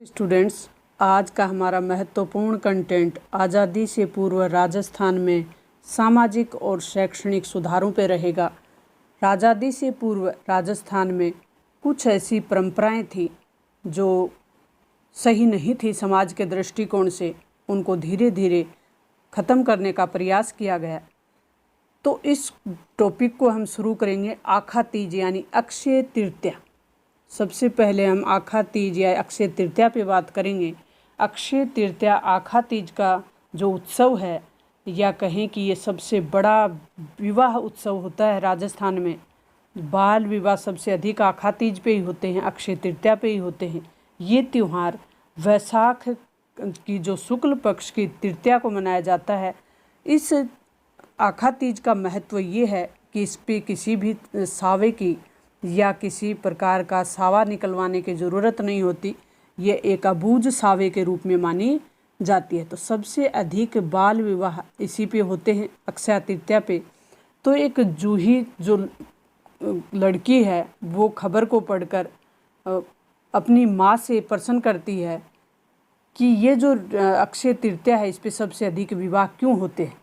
Students, आज का हमारा महत्वपूर्ण कंटेंट आज़ादी से पूर्व राजस्थान में सामाजिक और शैक्षणिक सुधारों पर रहेगा। आज़ादी से पूर्व राजस्थान में कुछ ऐसी परंपराएं थी जो सही नहीं थी समाज के दृष्टिकोण से, उनको धीरे धीरे ख़त्म करने का प्रयास किया गया। तो इस टॉपिक को हम शुरू करेंगे आखा तीज यानी अक्षय तृतीया। सबसे पहले हम आखा तीज या अक्षय तृतीया पे बात करेंगे। अक्षय तृतीया आखा तीज का जो उत्सव है, या कहें कि ये सबसे बड़ा विवाह उत्सव होता है राजस्थान में। बाल विवाह सबसे अधिक आखा तीज पे ही होते हैं, अक्षय तृतीया पे ही होते हैं। ये त्यौहार वैशाख की जो शुक्ल पक्ष की तृतीया को मनाया जाता है। इस आखा तीज का महत्व ये है कि इस पे किसी भी सावे की या किसी प्रकार का सावा निकलवाने की ज़रूरत नहीं होती। ये एक अबूझ सावे के रूप में मानी जाती है। तो सबसे अधिक बाल विवाह इसी पे होते हैं, अक्षय तृतीया पे। तो एक जूही जो लड़की है वो खबर को पढ़कर अपनी माँ से प्रश्न करती है कि ये जो अक्षय तृतीया है इस पे सबसे अधिक विवाह क्यों होते हैं।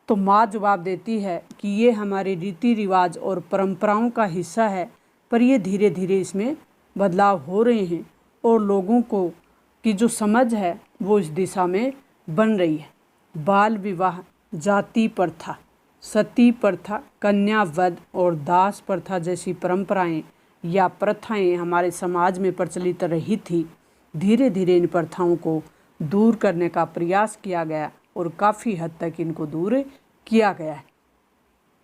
तो माँ जवाब देती है कि ये हमारे रीति रिवाज और परंपराओं का हिस्सा है, पर ये धीरे धीरे इसमें बदलाव हो रहे हैं और लोगों को की जो समझ है वो इस दिशा में बन रही है। बाल विवाह, जाति प्रथा, सती प्रथा, कन्या वध और दास प्रथा जैसी परंपराएं या प्रथाएं हमारे समाज में प्रचलित रही थी। धीरे धीरे इन प्रथाओं को दूर करने का प्रयास किया गया और काफ़ी हद तक इनको दूर किया गया है।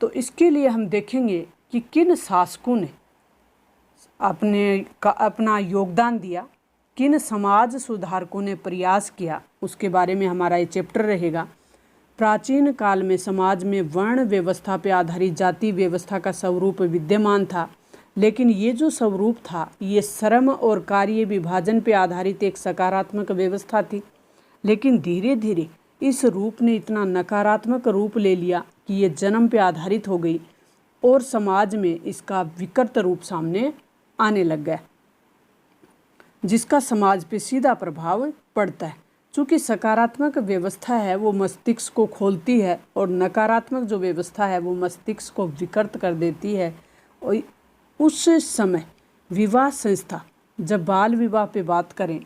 तो इसके लिए हम देखेंगे कि किन शासकों ने अपना योगदान दिया, किन समाज सुधारकों ने प्रयास किया, उसके बारे में हमारा ये चैप्टर रहेगा। प्राचीन काल में समाज में वर्ण व्यवस्था पर आधारित जाति व्यवस्था का स्वरूप विद्यमान था, लेकिन ये जो स्वरूप था ये श्रम और कार्य विभाजन पर आधारित एक सकारात्मक व्यवस्था थी। लेकिन धीरे धीरे इस रूप ने इतना नकारात्मक रूप ले लिया कि ये जन्म पे आधारित हो गई और समाज में इसका विकृत रूप सामने आने लग गया, जिसका समाज पे सीधा प्रभाव पड़ता है। चूँकि सकारात्मक व्यवस्था है वो मस्तिष्क को खोलती है और नकारात्मक जो व्यवस्था है वो मस्तिष्क को विकृत कर देती है। और उस समय विवाह संस्था, जब बाल विवाह पे बात करें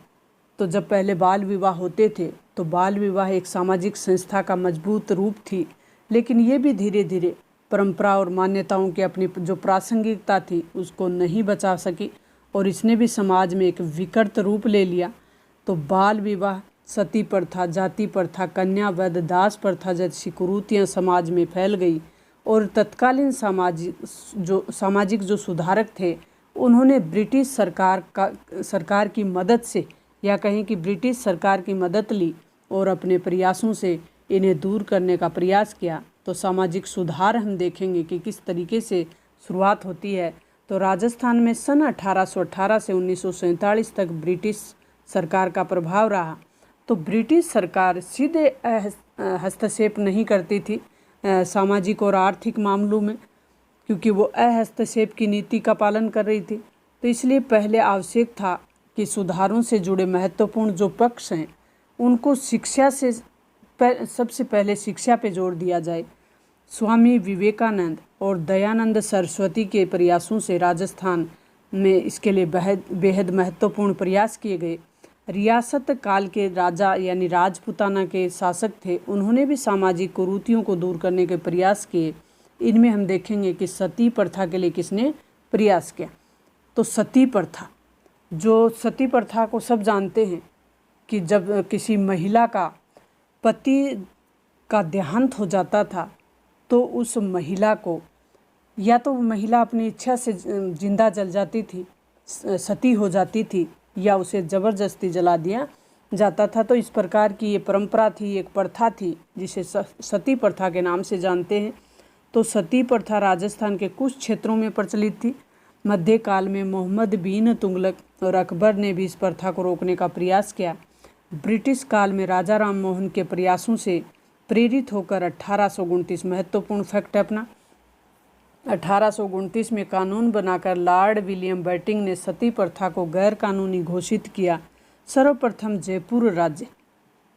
तो जब पहले बाल विवाह होते थे तो बाल विवाह एक सामाजिक संस्था का मजबूत रूप थी, लेकिन ये भी धीरे धीरे परंपरा और मान्यताओं की अपनी जो प्रासंगिकता थी उसको नहीं बचा सकी और इसने भी समाज में एक विकृत रूप ले लिया। तो बाल विवाह, सती प्रथा, जाति प्रथा, कन्या वध, दास प्रथा जैसी कुरीतियाँ समाज में फैल गई और तत्कालीन सामाजिक जो सुधारक थे उन्होंने ब्रिटिश सरकार की मदद से, या कहें कि ब्रिटिश सरकार की मदद ली और अपने प्रयासों से इन्हें दूर करने का प्रयास किया। तो सामाजिक सुधार हम देखेंगे कि किस तरीके से शुरुआत होती है। तो राजस्थान में सन 1818 से 1947 तक ब्रिटिश सरकार का प्रभाव रहा। तो ब्रिटिश सरकार सीधे हस्तक्षेप नहीं करती थी सामाजिक और आर्थिक मामलों में, क्योंकि वो हस्तक्षेप की नीति का पालन कर रही थी। तो इसलिए पहले आवश्यक था कि सुधारों से जुड़े महत्वपूर्ण जो पक्ष हैं उनको शिक्षा से सबसे पहले शिक्षा पे जोर दिया जाए। स्वामी विवेकानंद और दयानंद सरस्वती के प्रयासों से राजस्थान में इसके लिए बेहद महत्वपूर्ण प्रयास किए गए। रियासत काल के राजा यानी राजपूताना के शासक थे, उन्होंने भी सामाजिक कुरीतियों को दूर करने के प्रयास किए। इनमें हम देखेंगे कि सती प्रथा के लिए किसने प्रयास किया। तो सती प्रथा को सब जानते हैं कि जब किसी महिला का पति का देहांत हो जाता था तो उस महिला को या तो महिला अपनी इच्छा से जिंदा जल जाती थी, सती हो जाती थी, या उसे ज़बरदस्ती जला दिया जाता था। तो इस प्रकार की ये परंपरा थी, एक प्रथा थी जिसे सती प्रथा के नाम से जानते हैं। तो सती प्रथा राजस्थान के कुछ क्षेत्रों में प्रचलित थी। मध्यकाल में मोहम्मद बिन तुगलक और अकबर ने भी इस प्रथा को रोकने का प्रयास किया। ब्रिटिश काल में राजा राम मोहन के प्रयासों से प्रेरित होकर 1829 महत्वपूर्ण फैक्ट है अपना 1829 में कानून बनाकर लॉर्ड विलियम बेंटिंक ने सती प्रथा को गैर कानूनी घोषित किया। सर्वप्रथम जयपुर राज्य,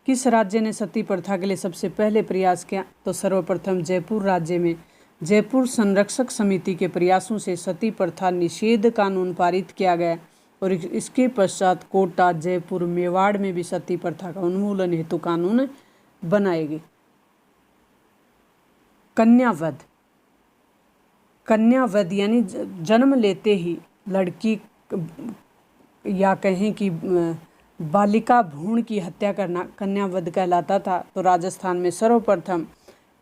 किस राज्य ने सती प्रथा के लिए सबसे पहले प्रयास किया? तो सर्वप्रथम जयपुर राज्य में जयपुर संरक्षक समिति के प्रयासों से सती प्रथा निषेध कानून पारित किया गया और इसके पश्चात कोटा, जयपुर, मेवाड़ में भी सती प्रथा का उन्मूलन हेतु कानून बनाए गए। कन्यावध, कन्यावध यानी जन्म लेते ही लड़की या कहें कि बालिका भ्रूण की हत्या करना कन्यावध कहलाता था। तो राजस्थान में सर्वप्रथम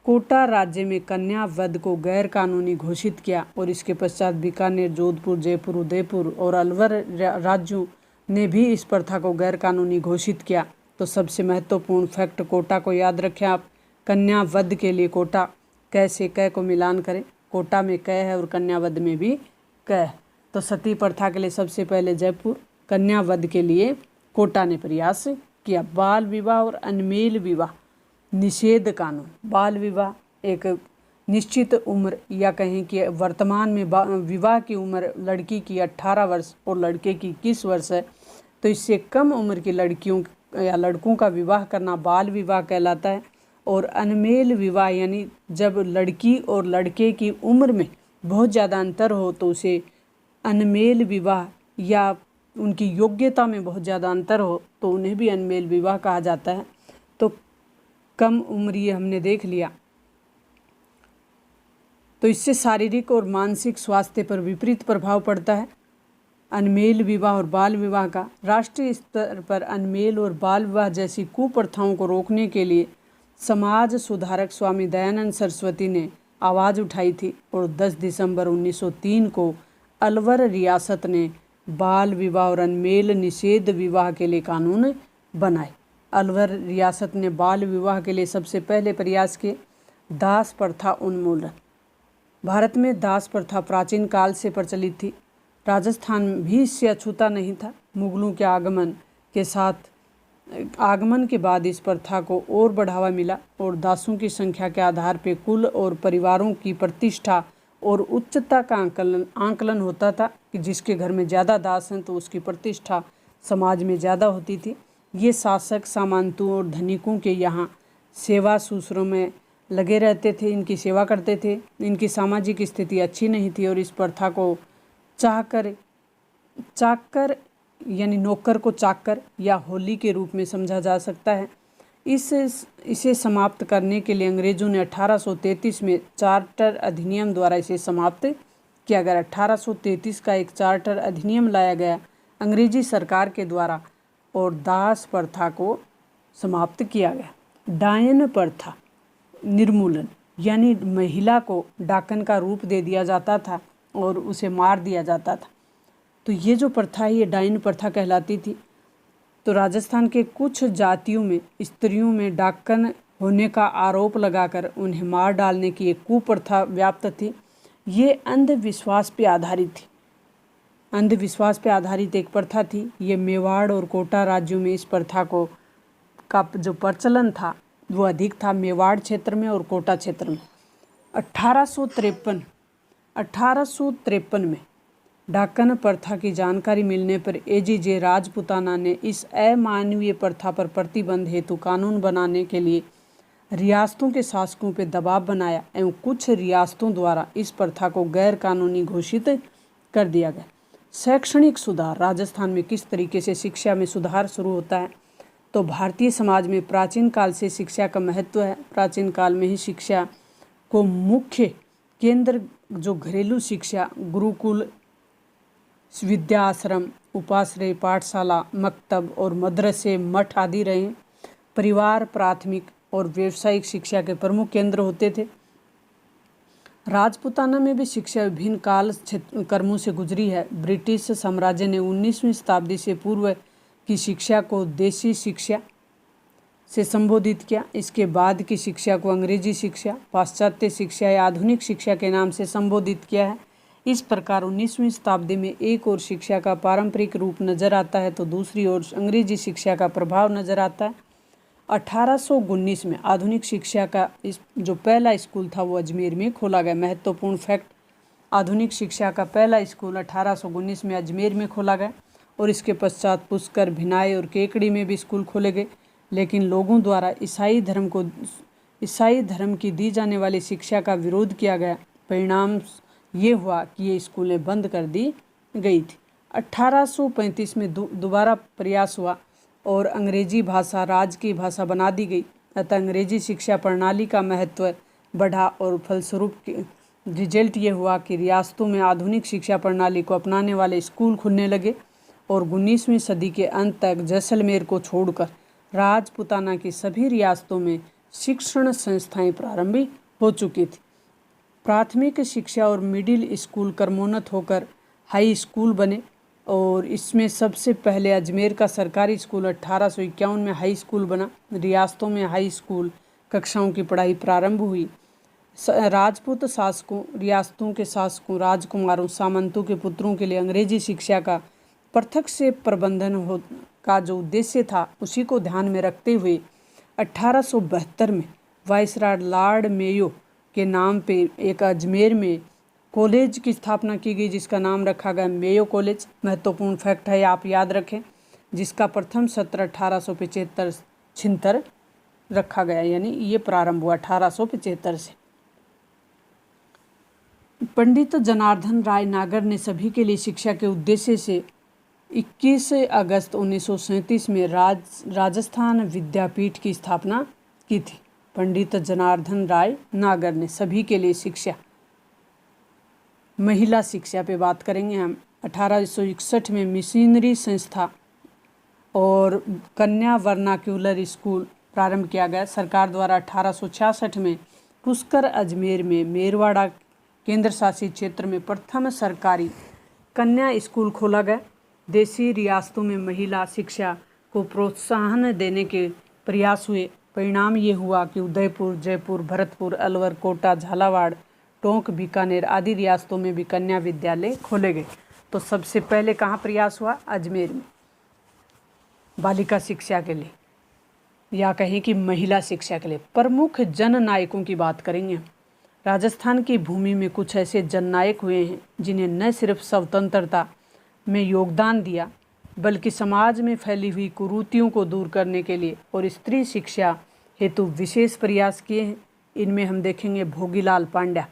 कोटा राज्य में कन्यावध को गैर कानूनी घोषित किया और इसके पश्चात बीकानेर, जोधपुर, जयपुर, उदयपुर और अलवर राज्यों ने भी इस प्रथा को गैर कानूनी घोषित किया। तो सबसे महत्वपूर्ण फैक्ट कोटा को याद रखें आप। कन्यावध के लिए कोटा, क से क को मिलान करें, कोटा में क है और कन्यावध में भी क है। तो सती प्रथा के लिए सबसे पहले जयपुर, कन्यावध के लिए कोटा ने प्रयास किया। बाल विवाह और अनमेल विवाह निषेध कानून। बाल विवाह एक निश्चित उम्र या कहें कि वर्तमान में विवाह की उम्र लड़की की 18 वर्ष और लड़के की 21 वर्ष है, तो इससे कम उम्र की लड़कियों या लड़कों का विवाह करना बाल विवाह कहलाता है। और अनमेल विवाह यानी जब लड़की और लड़के की उम्र में बहुत ज़्यादा अंतर हो तो उसे अनमेल विवाह, या उनकी योग्यता में बहुत ज़्यादा अंतर हो तो उन्हें भी अनमेल विवाह कहा जाता है। तो कम उम्र ये हमने देख लिया। तो इससे शारीरिक और मानसिक स्वास्थ्य पर विपरीत प्रभाव पड़ता है। अनमेल विवाह और बाल विवाह का राष्ट्रीय स्तर पर अनमेल और बाल विवाह जैसी कुप्रथाओं को रोकने के लिए समाज सुधारक स्वामी दयानंद सरस्वती ने आवाज़ उठाई थी और 10 दिसंबर 1903 को अलवर रियासत ने बाल विवाह और अनमेल निषेध विवाह के लिए कानून बनाए। अलवर रियासत ने बाल विवाह के लिए सबसे पहले प्रयास किए। दास प्रथा उन्मूलन। भारत में दास प्रथा प्राचीन काल से प्रचलित थी। राजस्थान भी इससे अछूता नहीं था। मुगलों के आगमन के बाद इस प्रथा को और बढ़ावा मिला और दासों की संख्या के आधार पर कुल और परिवारों की प्रतिष्ठा और उच्चता का आंकलन होता था कि जिसके घर में ज़्यादा दास हैं तो उसकी प्रतिष्ठा समाज में ज़्यादा होती थी। ये शासक सामंतों और धनिकों के यहाँ सेवा शुश्रूषा में लगे रहते थे, इनकी सेवा करते थे। इनकी सामाजिक स्थिति अच्छी नहीं थी और इस प्रथा को चाकर यानी नौकर को चाकर या होली के रूप में समझा जा सकता है। इसे समाप्त करने के लिए अंग्रेजों ने 1833 में चार्टर अधिनियम द्वारा इसे समाप्त किया गया। 1833 का एक चार्टर अधिनियम लाया गया अंग्रेजी सरकार के द्वारा और दास प्रथा को समाप्त किया गया। डायन प्रथा निर्मूलन यानी महिला को डाकन का रूप दे दिया जाता था और उसे मार दिया जाता था। तो ये जो प्रथा है ये डायन प्रथा कहलाती थी। तो राजस्थान के कुछ जातियों में स्त्रियों में डाकन होने का आरोप लगाकर उन्हें मार डालने की एक कुप्रथा व्याप्त थी। ये अंधविश्वास पे आधारित थी। अंधविश्वास पे आधारित एक प्रथा थी। ये मेवाड़ और कोटा राज्यों में इस प्रथा का जो प्रचलन था वो अधिक था, मेवाड़ क्षेत्र में और कोटा क्षेत्र में। 1853 में डाकन प्रथा की जानकारी मिलने पर एजीजे राजपुताना ने इस अमानवीय प्रथा पर प्रतिबंध हेतु कानून बनाने के लिए रियासतों के शासकों पर दबाव बनाया एवं कुछ रियासतों द्वारा इस प्रथा को गैर कानूनी घोषित कर दिया गया। शैक्षणिक सुधार। राजस्थान में किस तरीके से शिक्षा में सुधार शुरू होता है? तो भारतीय समाज में प्राचीन काल से शिक्षा का महत्व है। प्राचीन काल में ही शिक्षा को मुख्य केंद्र जो घरेलू शिक्षा, गुरुकुल, विद्या आश्रम, उपाश्रय, पाठशाला, मकतब और मदरसे, मठ आदि रहे। परिवार, प्राथमिक और व्यावसायिक शिक्षा के प्रमुख केंद्र होते थे। राजपुताना में भी शिक्षा विभिन्न काल कर्मों से गुजरी है। ब्रिटिश साम्राज्य ने 19वीं शताब्दी से पूर्व की शिक्षा को देसी शिक्षा से संबोधित किया। इसके बाद की शिक्षा को अंग्रेजी शिक्षा, पाश्चात्य शिक्षा या आधुनिक शिक्षा के नाम से संबोधित किया है। इस प्रकार 19वीं शताब्दी में एक ओर शिक्षा का पारंपरिक रूप नजर आता है तो दूसरी ओर अंग्रेजी शिक्षा का प्रभाव नजर आता है। 1819 में आधुनिक शिक्षा का जो पहला स्कूल था वो अजमेर में खोला गया। महत्वपूर्ण फैक्ट, आधुनिक शिक्षा का पहला स्कूल 1819 में अजमेर में खोला गया और इसके पश्चात पुष्कर, भिनाई और केकड़ी में भी स्कूल खोले गए। लेकिन लोगों द्वारा ईसाई धर्म की दी जाने वाली शिक्षा का विरोध किया गया। परिणाम ये हुआ कि ये स्कूलें बंद कर दी गई थी। 1835 में दोबारा प्रयास हुआ और अंग्रेजी भाषा राज्य की भाषा बना दी गई। अतः अंग्रेजी शिक्षा प्रणाली का महत्व बढ़ा और फलस्वरूप रिजल्ट ये हुआ कि रियासतों में आधुनिक शिक्षा प्रणाली को अपनाने वाले स्कूल खुलने लगे और 19वीं सदी के अंत तक जैसलमेर को छोड़कर राजपूताना की सभी रियासतों में शिक्षण संस्थाएं प्रारंभ हो चुकी थी। प्राथमिक शिक्षा और मिडिल स्कूल क्रमोन्नत होकर हाई स्कूल बने और इसमें सबसे पहले अजमेर का सरकारी स्कूल 1851 में हाई स्कूल बना। रियासतों में हाई स्कूल कक्षाओं की पढ़ाई प्रारंभ हुई। राजपूत शासकों, रियासतों के शासकों, राजकुमारों, सामंतों के पुत्रों के लिए अंग्रेजी शिक्षा का पृथक से प्रबंधन का जो उद्देश्य था उसी को ध्यान में रखते हुए 1872 में वाइसराय लॉर्ड मेयो के नाम पे एक अजमेर में कॉलेज की स्थापना की गई, जिसका नाम रखा गया मेयो कॉलेज। महत्वपूर्ण फैक्ट है, आप याद रखें, जिसका प्रथम सत्र 1875 रखा गया, यानी ये प्रारंभ हुआ 1875 से। पंडित जनार्दन राय नागर ने सभी के लिए शिक्षा के उद्देश्य से 21 अगस्त 1937 में राजस्थान विद्यापीठ की स्थापना की थी। पंडित जनार्दन राय नागर ने सभी के लिए शिक्षा। महिला शिक्षा पे बात करेंगे हम। 1861 में मिशनरी संस्था और कन्या वर्नाक्यूलर स्कूल प्रारंभ किया गया। सरकार द्वारा 1866 में पुष्कर, अजमेर में मेरवाड़ा केंद्र शासित क्षेत्र में प्रथम सरकारी कन्या स्कूल खोला गया। देशी रियासतों में महिला शिक्षा को प्रोत्साहन देने के प्रयास हुए। परिणाम ये हुआ कि उदयपुर, जयपुर, भरतपुर, अलवर, कोटा, झालावाड़, टोंक, बीकानेर आदि रियासतों में भी कन्या विद्यालय खोले गए। तो सबसे पहले कहाँ प्रयास हुआ? अजमेर में बालिका शिक्षा के लिए, या कहें कि महिला शिक्षा के लिए। प्रमुख जननायकों की बात करेंगे। राजस्थान की भूमि में कुछ ऐसे जननायक हुए हैं जिन्हें न सिर्फ स्वतंत्रता में योगदान दिया, बल्कि समाज में फैली हुई कुरीतियों को दूर करने के लिए और स्त्री शिक्षा हेतु विशेष प्रयास किए हैं। इनमें हम देखेंगे भोगीलाल पांड्या।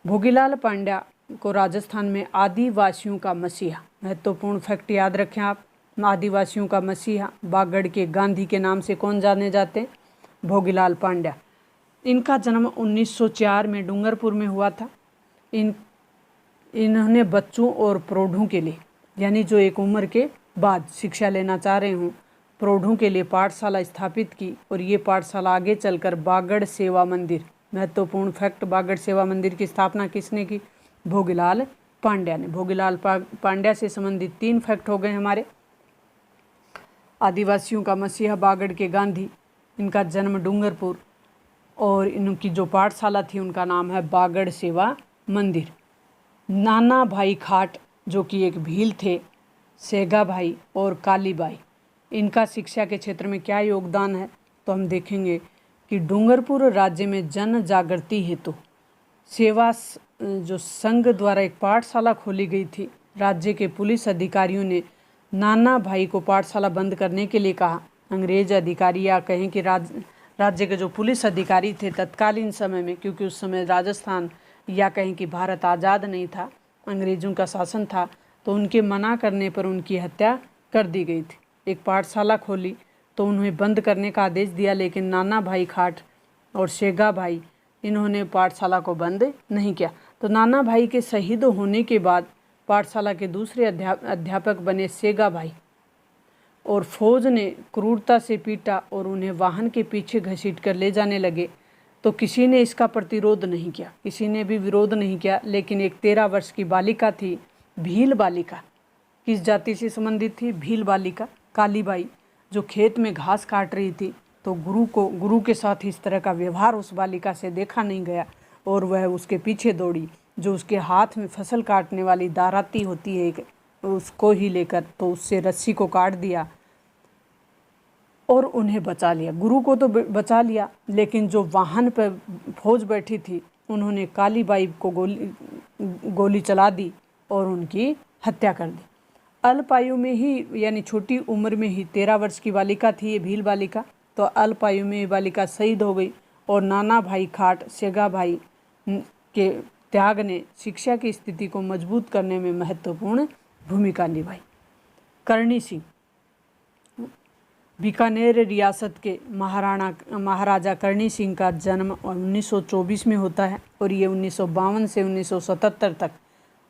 भोगीलाल पांड्या को राजस्थान में आदिवासियों का मसीहा, महत्वपूर्ण फैक्ट याद रखें आप, आदिवासियों का मसीहा, बागड़ के गांधी के नाम से कौन जाने जाते हैं? भोगीलाल पांड्या। इनका जन्म 1904 में डूंगरपुर में हुआ था। इन्होंने बच्चों और प्रौढ़ों के लिए, यानी जो एक उम्र के बाद शिक्षा लेना चाह रहे हों, प्रौढ़ों के लिए पाठशाला स्थापित की और ये पाठशाला आगे चलकर बागड़ सेवा मंदिर, महत्वपूर्ण फैक्ट, बागड़ सेवा मंदिर की स्थापना किसने की? भोगीलाल पांड्या ने। भोगीलाल पांड्या से संबंधित 3 फैक्ट हो गए हमारे। आदिवासियों का मसीहा, बागड़ के गांधी, इनका जन्म डूंगरपुर, और इनकी जो पाठशाला थी उनका नाम है बागड़ सेवा मंदिर। नाना भाई खाट जो कि एक भील थे, सेगा भाई और काली बाई, इनका शिक्षा के क्षेत्र में क्या योगदान है? तो हम देखेंगे कि डूंगरपुर राज्य में जन जागृति हेतु सेवा जो संघ द्वारा एक पाठशाला खोली गई थी। राज्य के पुलिस अधिकारियों ने नाना भाई को पाठशाला बंद करने के लिए कहा। अंग्रेज अधिकारी, या कहें कि राज्य के जो पुलिस अधिकारी थे तत्कालीन समय में, क्योंकि उस समय राजस्थान या कहें कि भारत आज़ाद नहीं था, अंग्रेज़ों का शासन था, तो उनके मना करने पर उनकी हत्या कर दी गई थी। एक पाठशाला खोली तो उन्हें बंद करने का आदेश दिया, लेकिन नाना भाई खाट और शेगा भाई, इन्होंने पाठशाला को बंद नहीं किया। तो नाना भाई के शहीद होने के बाद पाठशाला के दूसरे अध्यापक बने सेगा भाई, और फौज ने क्रूरता से पीटा और उन्हें वाहन के पीछे घसीट कर ले जाने लगे। तो किसी ने इसका प्रतिरोध नहीं किया, किसी ने भी विरोध नहीं किया। लेकिन एक 13 वर्ष की बालिका थी, भील बालिका, किस जाति से संबंधित थी? भील बालिका, काली बाई, जो खेत में घास काट रही थी। तो गुरु के साथ इस तरह का व्यवहार उस बालिका से देखा नहीं गया और वह उसके पीछे दौड़ी, जो उसके हाथ में फसल काटने वाली दाराती होती है एक, उसको ही लेकर तो उससे रस्सी को काट दिया और उन्हें बचा लिया। गुरु को तो बचा लिया, लेकिन जो वाहन पर फौज बैठी थी उन्होंने काली बाई को गोली चला दी और उनकी हत्या कर दी। अल्प आयु में ही यानी छोटी उम्र में ही 13 वर्ष की बालिका थी ये भील बालिका, तो अल्प आयु में ये बालिका शहीद हो गई। और नाना भाई खाट सेगा भाई के त्याग ने शिक्षा की स्थिति को मजबूत करने में महत्वपूर्ण भूमिका निभाई। करणी सिंह बीकानेर रियासत के महाराजा करणी सिंह का जन्म 1924 में होता है और ये 1952 से 1977 तक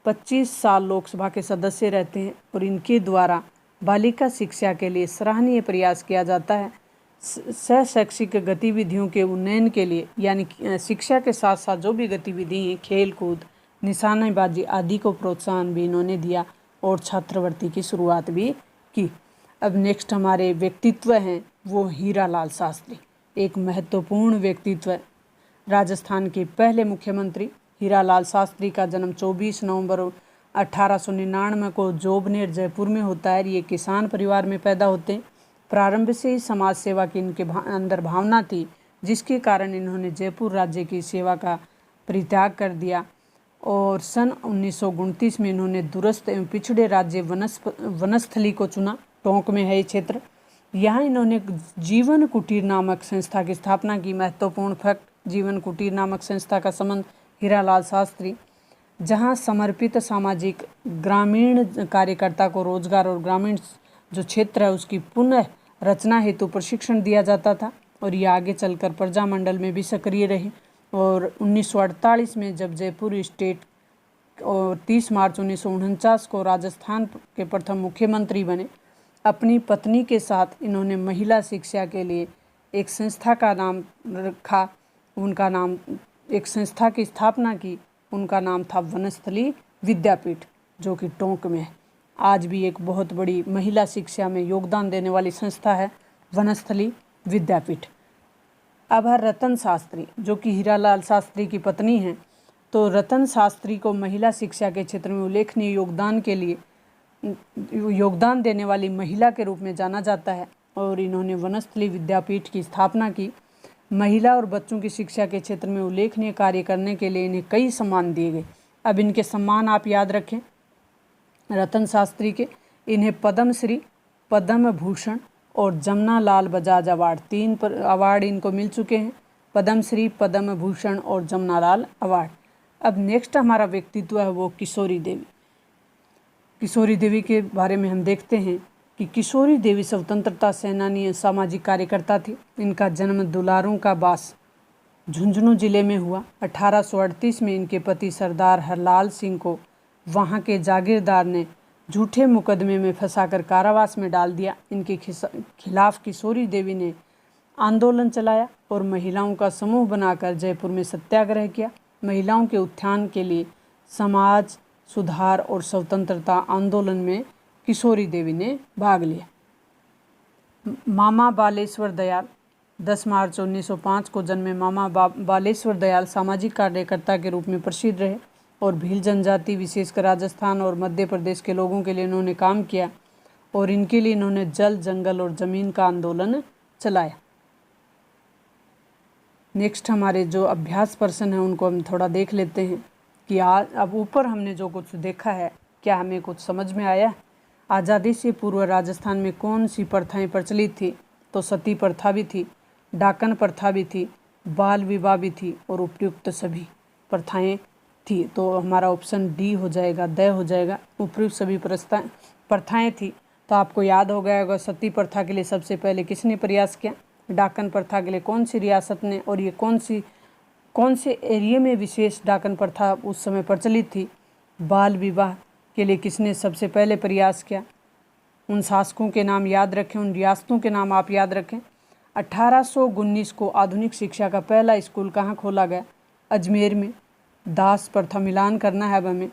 25 साल लोकसभा के सदस्य रहते हैं और इनके द्वारा बालिका शिक्षा के लिए सराहनीय प्रयास किया जाता है। शैक्षिक गतिविधियों के उन्नयन के लिए यानी शिक्षा के साथ साथ जो भी गतिविधि हैं, खेल कूद, निशानेबाजी आदि को प्रोत्साहन भी इन्होंने दिया और छात्रवृत्ति की शुरुआत भी की। अब नेक्स्ट हमारे व्यक्तित्व हैं वो हीरालाल शास्त्री, एक महत्वपूर्ण व्यक्तित्व। राजस्थान के पहले मुख्यमंत्री हीरालाल शास्त्री का जन्म 24 नवंबर 1899 को जोबनेर जयपुर में होता है। ये किसान परिवार में पैदा होते हैं। प्रारंभ से ही समाज सेवा की इनके अंदर भावना थी, जिसके कारण इन्होंने जयपुर राज्य की सेवा का परित्याग कर दिया और सन 1929 में इन्होंने दूरस्थ एवं पिछड़े राज्य वनस्थली को चुना। टोंक में है ये क्षेत्र। यहाँ इन्होंने जीवन कुटीर नामक संस्था की स्थापना की। महत्वपूर्ण फैक्ट, जीवन कुटीर नामक संस्था का संबंध हीरालाल शास्त्री, जहाँ समर्पित सामाजिक ग्रामीण कार्यकर्ता को रोजगार और ग्रामीण जो क्षेत्र है उसकी पुनः रचना हेतु प्रशिक्षण दिया जाता था और ये आगे चलकर प्रजामंडल में भी सक्रिय रहे। और 1948 में जब जयपुर स्टेट और 30 मार्च 1949 को राजस्थान के प्रथम मुख्यमंत्री बने, अपनी पत्नी के साथ इन्होंने महिला शिक्षा के लिए एक संस्था का नाम रखा। उनका नाम, एक संस्था की स्थापना की, उनका नाम था वनस्थली विद्यापीठ, जो कि टोंक में है। आज भी एक बहुत बड़ी महिला शिक्षा में योगदान देने वाली संस्था है वनस्थली विद्यापीठ। अब है रतन शास्त्री, जो कि हीरालाल शास्त्री की पत्नी हैं। तो रतन शास्त्री को महिला शिक्षा के क्षेत्र में उल्लेखनीय योगदान देने वाली महिला के रूप में जाना जाता है और इन्होंने वनस्थली विद्यापीठ की स्थापना की। महिला और बच्चों की शिक्षा के क्षेत्र में उल्लेखनीय कार्य करने के लिए इन्हें कई सम्मान दिए गए। अब इनके सम्मान आप याद रखें रतन शास्त्री के। इन्हें पद्मश्री, पद्म भूषण और जमनालाल बजाज अवार्ड, 3 अवार्ड इनको मिल चुके हैं, पद्मश्री, पद्म भूषण और जमनालाल अवार्ड। अब नेक्स्ट हमारा व्यक्तित्व है वो किशोरी देवी। किशोरी देवी के बारे में हम देखते हैं कि किशोरी देवी स्वतंत्रता सेनानी सामाजिक कार्यकर्ता थी। इनका जन्म दुलारों का बास झुंझुनू जिले में हुआ। 1838 में इनके पति सरदार हरलाल सिंह को वहां के जागीरदार ने झूठे मुकदमे में फंसाकर कारावास में डाल दिया। इनके खिलाफ किशोरी देवी ने आंदोलन चलाया और महिलाओं का समूह बनाकर जयपुर में सत्याग्रह किया। महिलाओं के उत्थान के लिए समाज सुधार और स्वतंत्रता आंदोलन में किशोरी देवी ने भाग लिया। मामा बालेश्वर दयाल 10 मार्च 1905 को जन्मे मामा बालेश्वर दयाल सामाजिक कार्यकर्ता के रूप में प्रसिद्ध रहे और भील जनजाति विशेषकर राजस्थान और मध्य प्रदेश के लोगों के लिए इन्होंने काम किया और इनके लिए इन्होंने जल, जंगल और ज़मीन का आंदोलन चलाया। नेक्स्ट हमारे जो अभ्यास पर्सन हैं उनको हम थोड़ा देख लेते हैं कि आज अब ऊपर हमने जो कुछ देखा है क्या हमें कुछ समझ में आया। आज़ादी से पूर्व राजस्थान में कौन सी प्रथाएं प्रचलित थी? तो सती प्रथा भी थी, डाकन प्रथा भी थी, बाल विवाह भी थी और उपयुक्त सभी प्रथाएं थी। तो हमारा ऑप्शन डी हो जाएगा, द हो जाएगा। उपयुक्त सभी प्रथाएं थी। तो आपको याद हो गया होगा सती प्रथा के लिए सबसे पहले किसने प्रयास किया, डाकन प्रथा के लिए कौन सी रियासत ने, और ये कौन से एरिया में विशेष डाकन प्रथा उस समय प्रचलित थी। बाल विवाह के लिए किसने सबसे पहले प्रयास किया। उन शासकों के नाम याद रखें, उन रियासतों के नाम आप याद रखें। 1819 को आधुनिक शिक्षा का पहला स्कूल कहाँ खोला गया? अजमेर में। दास प्रथा, मिलान करना है अब हमें।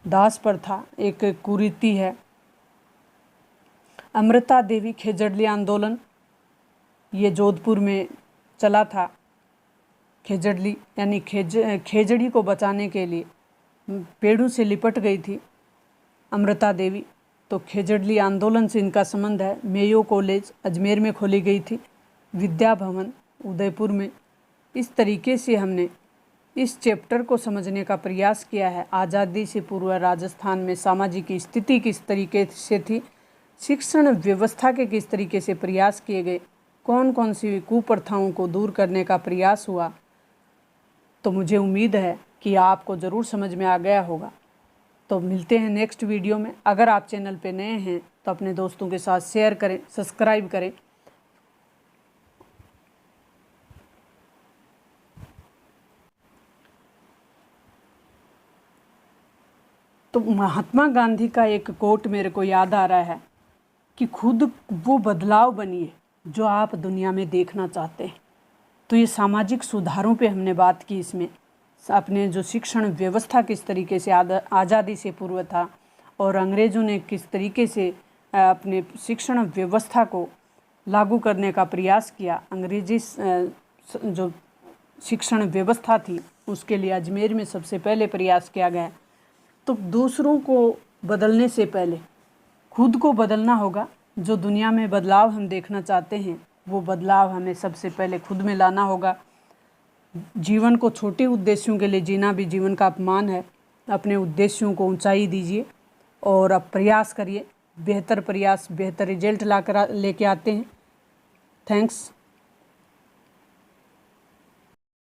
दास प्रथा एक कुरीति है। अमृता देवी खेजड़ली आंदोलन, ये जोधपुर में चला था। खेजड़ली यानी खेजड़ी को बचाने के लिए पेड़ों से लिपट गई थी अमृता देवी। तो खेजड़ली आंदोलन से इनका संबंध है। मेयो कॉलेज अजमेर में खोली गई थी, विद्या भवन उदयपुर में। इस तरीके से हमने इस चैप्टर को समझने का प्रयास किया है। आज़ादी से पूर्व राजस्थान में सामाजिक स्थिति किस तरीके से थी, शिक्षण व्यवस्था के किस तरीके से प्रयास किए गए, कौन कौन सी कुप्रथाओं को दूर करने का प्रयास हुआ। तो मुझे उम्मीद है कि आपको ज़रूर समझ में आ गया होगा। तो मिलते हैं नेक्स्ट वीडियो में। अगर आप चैनल पे नए हैं तो अपने दोस्तों के साथ शेयर करें, सब्सक्राइब करें। तो महात्मा गांधी का एक कोट मेरे को याद आ रहा है कि खुद वो बदलाव बनिए जो आप दुनिया में देखना चाहते हैं। तो ये सामाजिक सुधारों पे हमने बात की। इसमें अपने जो शिक्षण व्यवस्था किस तरीके से आज़ादी से पूर्व था और अंग्रेज़ों ने किस तरीके से अपने शिक्षण व्यवस्था को लागू करने का प्रयास किया। अंग्रेजी जो शिक्षण व्यवस्था थी उसके लिए अजमेर में सबसे पहले प्रयास किया गया। तो दूसरों को बदलने से पहले खुद को बदलना होगा। जो दुनिया में बदलाव हम देखना चाहते हैं वो बदलाव हमें सबसे पहले खुद में लाना होगा। जीवन को छोटे उद्देश्यों के लिए जीना भी जीवन का अपमान है। अपने उद्देश्यों को ऊंचाई दीजिए और अब प्रयास करिए। बेहतर प्रयास बेहतर रिजल्ट लेके आते हैं। थैंक्स।